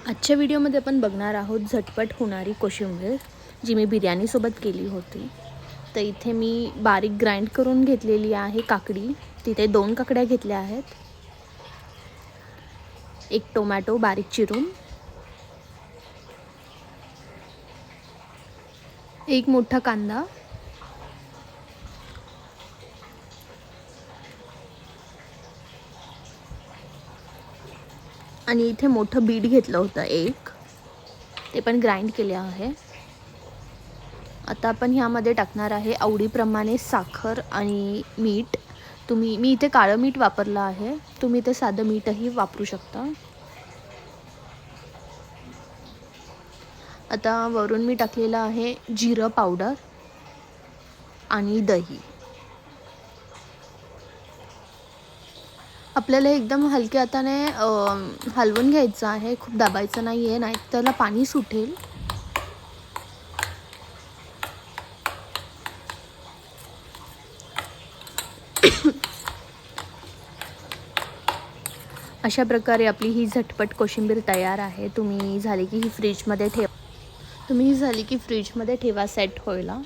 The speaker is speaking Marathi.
आजच्या व्हिडिओमध्ये आपण बघणार आहोत झटपट होणारी कोशिंबीर, जी मी बिर्याणीसोबत केली होती. तर इथे मी बारीक ग्राइंड करून घेतलेली आहे काकडी. तिथे 2 काकड्या घेतल्या आहेत. 1 टोमॅटो बारीक चिरून, 1 मोठा कांदा, आणि इथे मोठं बीट घेतलं होतं एक, ते पण ग्राइंड केले आहे. आता आपण ह्यामध्ये टाकणार आहे आवडीप्रमाणे साखर आणि मीठ. मी इथे काळं मीठ वापरलं आहे, तुम्ही ते साधं मीठही वापरू शकता. आता वरून मी टाकलेलं आहे जिरं पावडर आणि दही. आपल्याला एकदम हलक्या हाताने हलवून घ्यायचं आहे, खूप दाबायचं नाही आहे, नाही त्याला पाणी सुटेल. अशा प्रकारे आपली ही झटपट कोशिंबीर तयार आहे. तुम्ही झाली की फ्रीजमध्ये ठेवा सेट व्हायला.